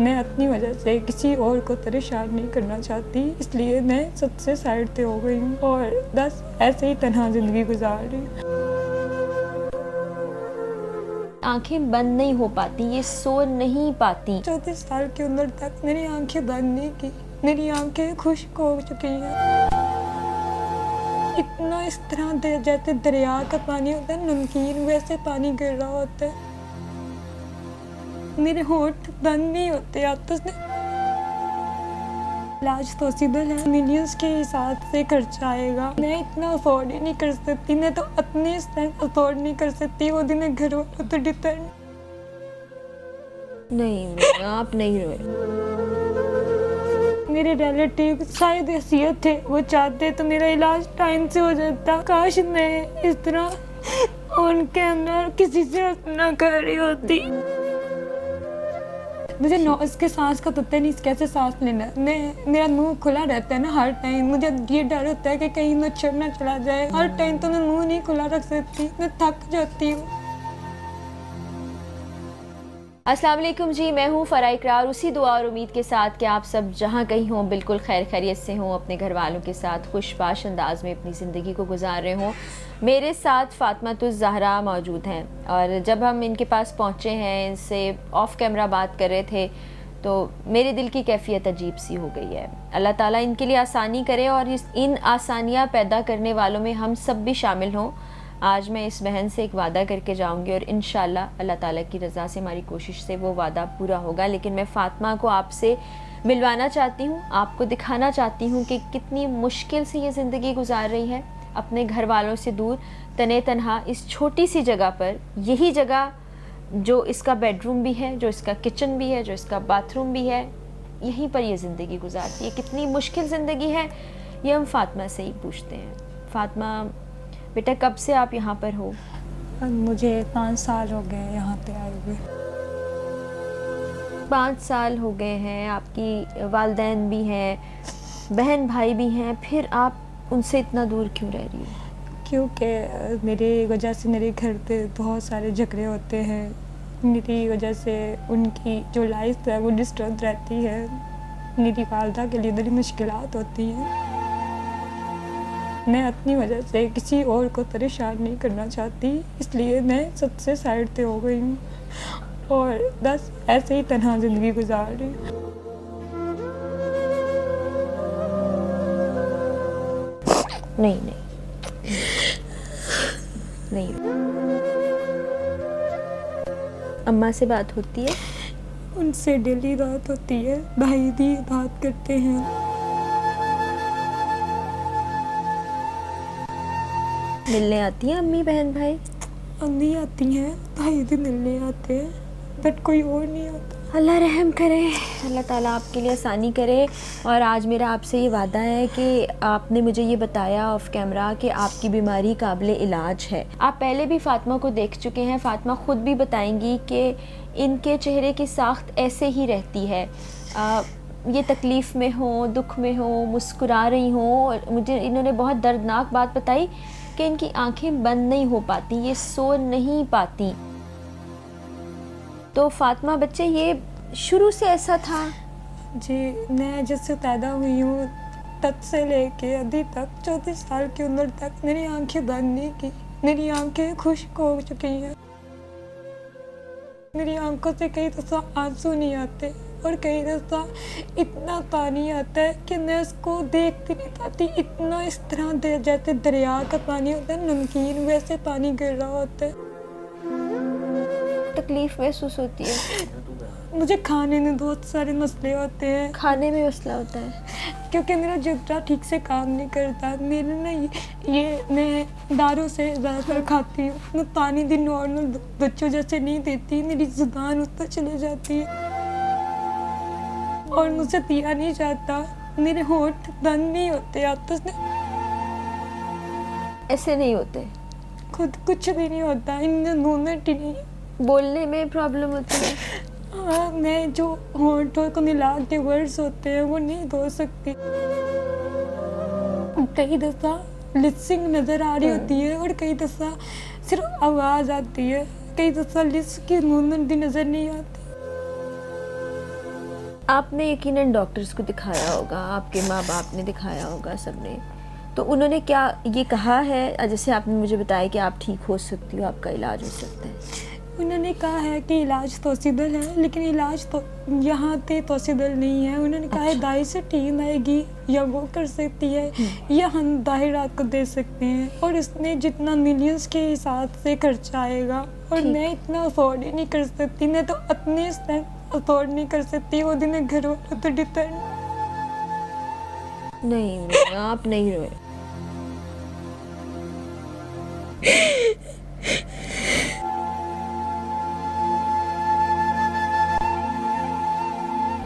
मैं अपनी वजह से किसी और को परेशान नहीं करना चाहती, इसलिए मैं सबसे साइड पे हो गई हूँ और बस ऐसे ही तन्हा ज़िंदगी गुजार रही हूँ। आंखें बंद नहीं हो पाती, ये सो नहीं पाती। 34 साल की उम्र तक मेरी आंखें बंद नहीं की, मेरी आंखें खुश्क हो चुकी हैं। इतना इस तरह जैसे दरिया का पानी होता है नमकीन, वैसे पानी गिर रहा होता है। मेरे होंठ बंद नहीं होते। आप तो इलाज पॉसिबल है, मिलियंस के हिसाब से खर्चा आएगा। मैं इतना अफोर्ड ही नहीं कर सकती, मैं तो अपने अफोर्ड नहीं कर सकती, वो दिन घर वालों तो डिपेंड। नहीं, आप नहीं रोए। मेरे रिलेटिव शायद हैसियत थे, वो चाहते तो मेरा इलाज टाइम से हो जाता। काश मैं इस तरह उनके अंदर किसी से अपना कर रही होती। मुझे नॉइज़ के सांस का पता नहीं कैसे सांस लेना है। मेरा मुंह खुला रहता है ना हर टाइम। मुझे ये डर होता है कि कहीं मच्छर ना चला जाए। हर टाइम तो मैं मुंह नहीं खुला रख सकती, मैं थक जाती हूँ। अस्सलाम वालेकुम जी, मैं हूँ फ़रा इकरार। उसी दुआ और उम्मीद के साथ कि आप सब जहाँ कहीं हों बिल्कुल खैर खैरियत से हों, अपने घर वालों के साथ खुशबाश अंदाज में अपनी ज़िंदगी को गुजार रहे हों। मेरे साथ फ़ातिमा ज़हरा मौजूद हैं और जब हम इनके पास पहुँचे हैं, इनसे ऑफ़ कैमरा बात कर रहे थे, तो मेरे दिल की कैफियत अजीब सी हो गई है। अल्लाह ताला इनके लिए आसानी करे और इन आसानियाँ पैदा करने वालों में हम सब भी शामिल हों। आज मैं इस बहन से एक वादा करके जाऊंगी और इंशाल्लाह अल्लाह ताला की रज़ा से हमारी कोशिश से वो वादा पूरा होगा। लेकिन मैं फ़ातिमा को आपसे मिलवाना चाहती हूँ, आपको दिखाना चाहती हूँ कि कितनी मुश्किल से ये ज़िंदगी गुजार रही है, अपने घर वालों से दूर, तने तनहा इस छोटी सी जगह पर। यही जगह जो इसका बेडरूम भी है, जो इसका किचन भी है, जो इसका बाथरूम भी है, यहीं पर ये ज़िंदगी गुजारती है। कितनी मुश्किल ज़िंदगी है ये हम फ़ातिमा से ही पूछते हैं। फ़ातिमा बेटा, कब से आप यहाँ पर हो? मुझे 5 साल हो गए यहाँ पे आए हुए। 5 साल हो गए हैं। आपकी वालिदैन भी हैं, बहन भाई भी हैं, फिर आप उनसे इतना दूर क्यों रह रही हो? क्योंकि मेरी वजह से मेरे घर पे बहुत सारे झगड़े होते हैं। मेरी वजह से उनकी जो लाइफ है वो डिस्टर्ब रहती है। मेरी वालदा के लिए बड़ी मुश्किलात होती हैं। मैं अपनी वजह से किसी और को परेशान नहीं करना चाहती, इसलिए मैं सबसे साइड पे हो गई हूँ और बस ऐसे ही तन्हा ज़िंदगी गुजार रही हूँ। नहीं नहीं नहीं। अम्मा से बात होती है? उनसे डेली बात होती है, भाई भी बात करते हैं। मिलने आती हैं अम्मी बहन भाई? अम्मी आती हैं, भाई भी मिलने आते हैं, बट कोई और नहीं आता। अल्लाह रहम करे, अल्लाह ताला आपके लिए आसानी करे। और आज मेरा आपसे ये वादा है कि आपने मुझे ये बताया ऑफ कैमरा कि आपकी बीमारी काबिल इलाज है। आप पहले भी फ़ातिमा को देख चुके हैं। फ़ातिमा ख़ुद भी बताएंगी कि इनके चेहरे की साख्त ऐसे ही रहती है। ये तकलीफ़ में हो, दुख में हो, मुस्कुरा रही हो। मुझे इन्होंने बहुत दर्दनाक बात बताई कि इनकी आंखें बंद नहीं हो पाती, ये सो नहीं पाती। तो फ़ातिमा बच्चे, ये शुरू से ऐसा था? जी, मैं जब से पैदा हुई हूँ तब से लेके अभी तक 34 साल की उम्र तक मेरी आंखें बंद नहीं की। मेरी आंखें खुश्क हो चुकी हैं। मेरी आंखों से कई दफ़ा आंसू नहीं आते और कई दफ़ा इतना पानी आता है कि मैं उसको देख भी नहीं पाती। इतना इस तरह जैसे दरिया का पानी होता है नमकीन, वैसे पानी गिर रहा होता है। तकलीफ़ महसूस होती है? मुझे खाने में बहुत सारे मसले होते हैं। खाने में मसला होता है? क्योंकि मेरा जिगरा ठीक से काम नहीं करता। मेरे ना ये मैं दारू से ज़्यादातर खाती हूँ। मैं पानी भी नॉर्मल बच्चों जैसे नहीं देती, मेरी ज़ुबान उस पर चली जाती है और मुझसे पिया नहीं जाता। मेरे होंठ बंद नहीं होते। आप तो ऐसे नहीं होते? खुद कुछ भी नहीं होता, इनमें मूवमेंट ही नहीं। बोलने में प्रॉब्लम होती है? हाँ, मैं जो होंठों को मिला के वर्ड्स होते हैं वो नहीं बोल सकती। कई दफ़ा लिपसिंग नज़र आ रही होती है और कई दफ़ा सिर्फ आवाज़ आती है। कई दफ़ा लिप्स की मूवमेंट भी नज़र नहीं आती। आपने यकीनन डॉक्टर्स को दिखाया होगा, आपके माँ बाप ने दिखाया होगा, सबने, तो उन्होंने क्या ये कहा है, जैसे आपने मुझे बताया कि आप ठीक हो सकती हो, आपका इलाज हो सकता है? उन्होंने कहा है कि इलाज पॉसिबल है, लेकिन इलाज तो यहाँ पे पॉसिबल नहीं है। उन्होंने कहा है अच्छा। दाई से टीम आएगी या वो कर सकती है या हम दाई रात को दे सकते हैं, और इसमें जितना मिलियंस के हिसाब से खर्चा आएगा, और ठीक। मैं इतना अफोर्ड ही नहीं कर सकती, मैं तो अपने अफोर्ड नहीं कर सकती, वो दिन घर वालों तो डिपेंड। नहीं, आप नहीं रोए।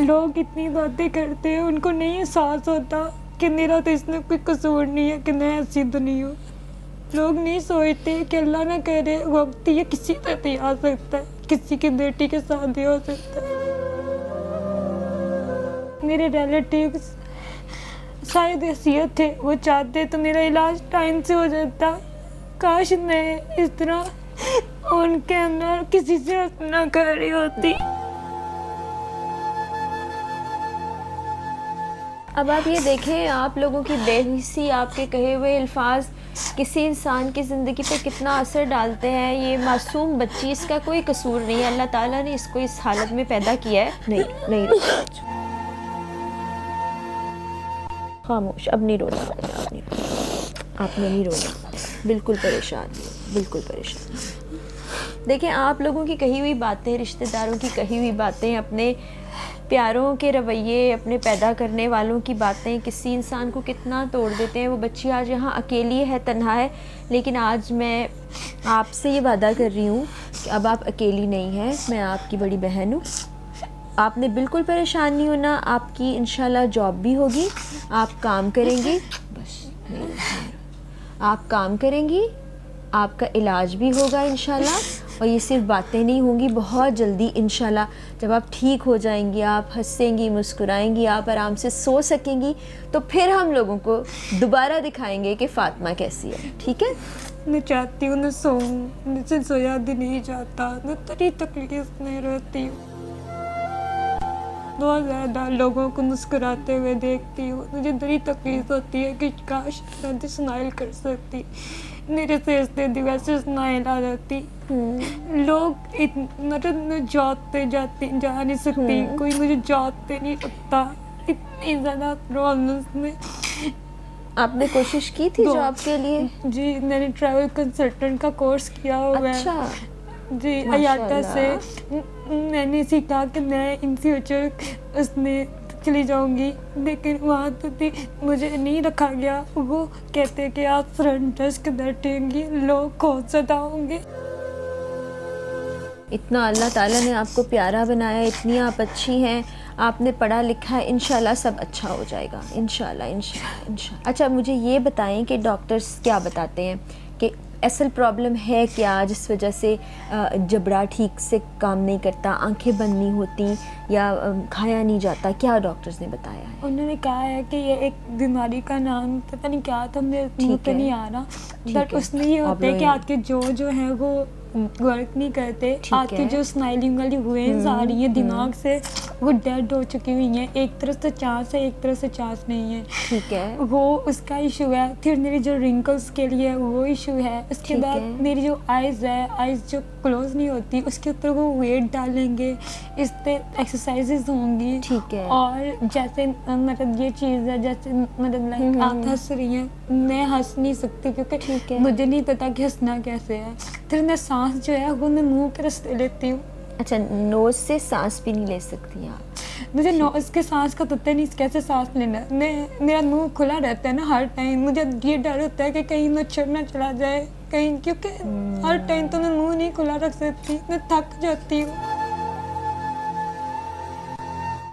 लोग इतनी बातें करते हैं, उनको नहीं एहसास होता कि मेरा तो इसमें कोई कसूर नहीं है कि मैं ऐसी तो नहीं हूँ। लोग नहीं सोचते कि अल्लाह ना करे वक्त ये किसी से भी आ सकता है, किसी की बेटी के साथ भी हो सकता है। मेरे रिलेटिव्स शायद हैसियत थे, वो चाहते तो मेरा इलाज टाइम से हो जाता। काश मैं इस तरह उनके अंदर किसी से ना कर रही होती। अब आप ये देखें, आप लोगों की बेहिसी, आपके कहे हुए अल्फाज किसी इंसान की ज़िंदगी पे कितना असर डालते हैं। ये मासूम बच्ची, इसका कोई कसूर नहीं है, अल्लाह ताला ने इसको इस हालत में पैदा किया है। नहीं खामोश, अब नहीं रोना, आपने नहीं रोना, बिल्कुल परेशान, बिल्कुल परेशान। देखें, आप लोगों की कही हुई बातें, रिश्तेदारों की कही हुई बातें, अपने प्यारों के रवैये, अपने पैदा करने वालों की बातें किसी इंसान को कितना तोड़ देते हैं। वो बच्ची आज यहाँ अकेली है, तन्हा है, लेकिन आज मैं आपसे ये वादा कर रही हूँ कि अब आप अकेली नहीं हैं, मैं आपकी बड़ी बहन हूँ। आपने बिल्कुल परेशान नहीं होना, आपकी इंशाल्लाह जॉब भी होगी, आप काम करेंगी, बस नहीं, आप काम करेंगी, आपका इलाज भी होगा इंशाल्लाह, और ये सिर्फ बातें नहीं होंगी, बहुत जल्दी इंशाल्लाह जब आप ठीक हो जाएंगी, आप हंसेंगी, मुस्कुराएंगी, आप आराम से सो सकेंगी, तो फिर हम लोगों को दोबारा दिखाएंगे कि फ़ातिमा कैसी है। ठीक है? मैं चाहती हूँ न सोऊं, मुझसे सोया भी नहीं जाता, मैं बड़ी तकलीफ में रहती हूँ। बहुत ज़्यादा लोगों को मुस्कुराते हुए देखती हूँ, मुझे बड़ी तकलीफ होती है कि काश मैं भी स्माइल कर सकती, मेरे से हंसते वैसे स्माइल आ जाती। लोग मतलब मैं जॉब पे जा नहीं सकती, कोई मुझे जॉब पे नहीं रखता, इतनी ज़्यादा प्रॉब्लम्स में। आपने कोशिश की थी जॉब के लिए? जी, मैंने ट्रैवल कंसल्टेंट का कोर्स किया हुआ है। अच्छा जी, अयाटा से मैंने सीखा कि मैं इन फ्यूचर उसमें चली जाऊंगी, लेकिन वहाँ तो भी मुझे नहीं रखा गया। वो कहते कि आप फ्रंट डेस्क बैठेंगी, लोग कौन सताओगे। इतना अल्लाह ताला ने आपको प्यारा बनाया, इतनी आप अच्छी हैं, आपने पढ़ा लिखा है, इंशाल्लाह सब अच्छा हो जाएगा, इंशाल्लाह। अच्छा, मुझे ये बताएं कि डॉक्टर्स क्या बताते हैं कि असल प्रॉब्लम है क्या, जिस वजह से जबड़ा ठीक से काम नहीं करता, आंखें बंद नहीं होती या खाया नहीं जाता, क्या डॉक्टर्स ने बताया है? उन्होंने कहा है कि ये एक बीमारी का नाम पता नहीं क्या था, मेरे मुँह पे नहीं आ रहा, बट उसमें ये होता है कि आपके जो है वो वर्क नहीं करते, आपकी जो स्माइलिंग वाली वेव्स आ रही हैं दिमाग से, वो डेड हो चुकी हुई हैं। एक तरफ से चांस है, एक तरफ से चांस नहीं है। ठीक है, वो उसका इशू है। फिर मेरी जो रिंकल्स के लिए वो इशू है। उसके बाद मेरी जो आइज़ है, आइज़ जो क्लोज नहीं होती, उसके ऊपर वो वेट डालेंगे, इस पर एक्सरसाइजेज होंगी। ठीक है। और जैसे मतलब ये चीज़ है, जैसे मतलब लाइक आप हंस रही हैं, मैं हंस नहीं सकती क्योंकि मुझे नहीं पता कि हंसना कैसे है। फिर मैं सांस जो है वो मैं मुंह के रास्ते लेती हूँ। अच्छा, नोज़ से सांस भी नहीं ले सकती आप? मुझे नोज़ के सांस का पता नहीं कैसे सांस लेना है। मेरा मुंह खुला रहता है ना हर टाइम, मुझे ये डर होता है कि कहीं मच्छर ना चला जाए कहीं, क्योंकि हर टाइम तो मैं मुंह नहीं खुला रख सकती, मैं थक जाती हूँ।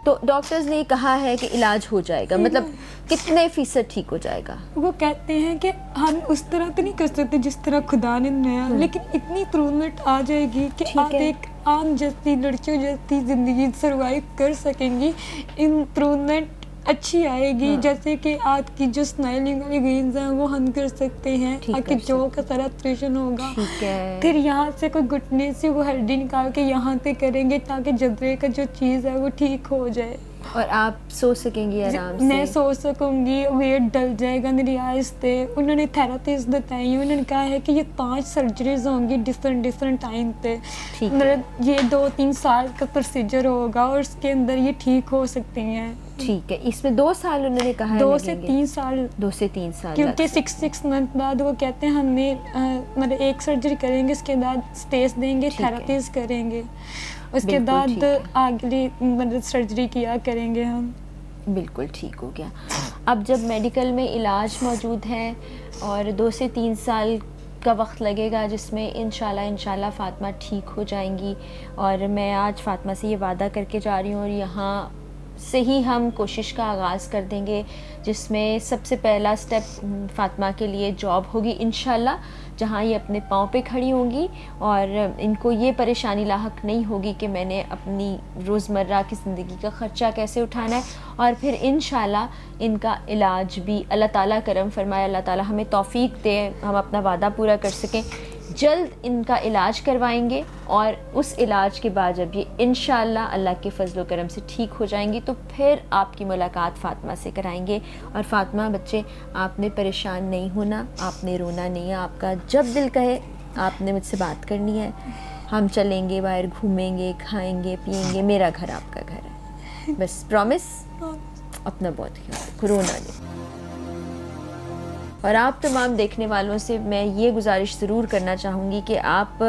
तो डॉक्टर्स ने कहा है कि इलाज हो जाएगा, मतलब कितने फीसद ठीक हो जाएगा? वो कहते हैं कि हम उस तरह तो नहीं कर सकते जिस तरह खुदा ने बनाया, लेकिन इतनी इम्प्रूवमेंट आ जाएगी कि आप एक आम जैसी लड़कियों जैसी ज़िंदगी सर्वाइव कर सकेंगी। इम्प्रूवमेंट अच्छी आएगी। हाँ। जैसे कि आपकी जो स्माइलिंग वाली वेन्स हैं वो हम कर सकते हैं, ठीक आपके कर जो सकते का सारा ऑपरेशन होगा। ठीक है। फिर यहाँ से कोई घुटने से वो हड्डी निकाल के यहाँ पे करेंगे ताकि जबड़े का जो चीज़ है वो ठीक हो जाए और आप सो सकेंगी आराम मैं से। सो सकूंगी, वेट डल जाएगा मेरी आहिस्ते। उन्होंने थेरेपीज बताई हैं, उन्होंने कहा है कि ये 5 सर्जरीज होंगी डिफरेंट टाइम पे। ठीक है। मतलब ये 2-3 साल का प्रोसीजर होगा और उसके अंदर ये ठीक हो सकती हैं। ठीक है, इसमें 2 साल उन्होंने कहा है 2 से लगेंगे। 3 साल 2 से 3 साल क्योंकि लग सकते 6 मंथ बाद वो कहते हैं हमें मतलब एक सर्जरी करेंगे, उसके बाद स्पेस देंगे, ठीक है। थेरेपीज करेंगे, उसके बिल्कुल बाद ठीक है। अगली मतलब सर्जरी किया करेंगे हम। बिल्कुल ठीक हो गया। अब जब मेडिकल में इलाज मौजूद है और 2 से 3 साल का वक्त लगेगा जिसमें इंशाल्लाह फ़ातिमा ठीक हो जाएंगी। और मैं आज फ़ातिमा से ये वादा करके जा रही हूँ और यहाँ से ही हम कोशिश का आगाज़ कर देंगे, जिसमें सबसे पहला स्टेप फ़ातिमा के लिए जॉब होगी इंशाल्लाह, जहाँ ये अपने पाँव पे खड़ी होंगी और इनको ये परेशानी लाहक नहीं होगी कि मैंने अपनी रोज़मर्रा की ज़िंदगी का ख़र्चा कैसे उठाना है। और फिर इंशाल्लाह इनका इलाज भी अल्लाह ताला करम फरमाए, अल्लाह ताला हमें तौफ़ीक दे, हम अपना वादा पूरा कर सकें। जल्द इनका इलाज करवाएंगे और उस इलाज के बाद जब ये इंशाल्लाह अल्लाह के फजल करम से ठीक हो जाएंगी तो फिर आपकी मुलाकात फ़ातिमा से कराएंगे। और फ़ातिमा बच्चे, आपने परेशान नहीं होना, आपने रोना नहीं है, आपका जब दिल कहे आपने मुझसे बात करनी है, हम चलेंगे बाहर, घूमेंगे, खाएंगे पिएंगे, मेरा घर आपका घर है, बस प्रॉमिस। अपना बहुत ख्याल रखो, रोना नहीं। और आप तमाम देखने वालों से मैं ये गुजारिश ज़रूर करना चाहूँगी कि आप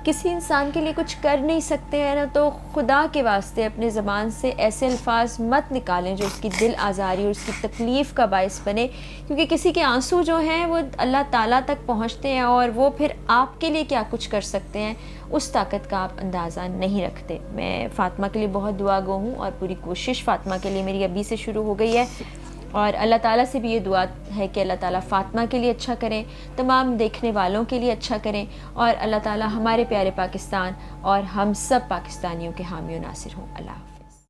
किसी इंसान के लिए कुछ कर नहीं सकते हैं ना, तो खुदा के वास्ते अपने ज़बान से ऐसे अल्फाज मत निकालें जो उसकी दिल आज़ारी और उसकी तकलीफ़ का बायस बने, क्योंकि किसी के आंसू जो हैं वो अल्लाह ताला तक पहुँचते हैं और वो फिर आपके लिए क्या कुछ कर सकते हैं उस ताकत का आप अंदाज़ा नहीं रखते। मैं फ़ातिमा के लिए बहुत दुआ गो हूँ और पूरी कोशिश फ़ातिमा के लिए मेरी अभी से शुरू हो गई है और अल्लाह ताला से भी ये दुआ है कि अल्लाह ताला फ़ातिमा के लिए अच्छा करें, तमाम देखने वालों के लिए अच्छा करें और अल्लाह ताला हमारे प्यारे पाकिस्तान और हम सब पाकिस्तानियों के हामी और नासिर हों। अल्लाह।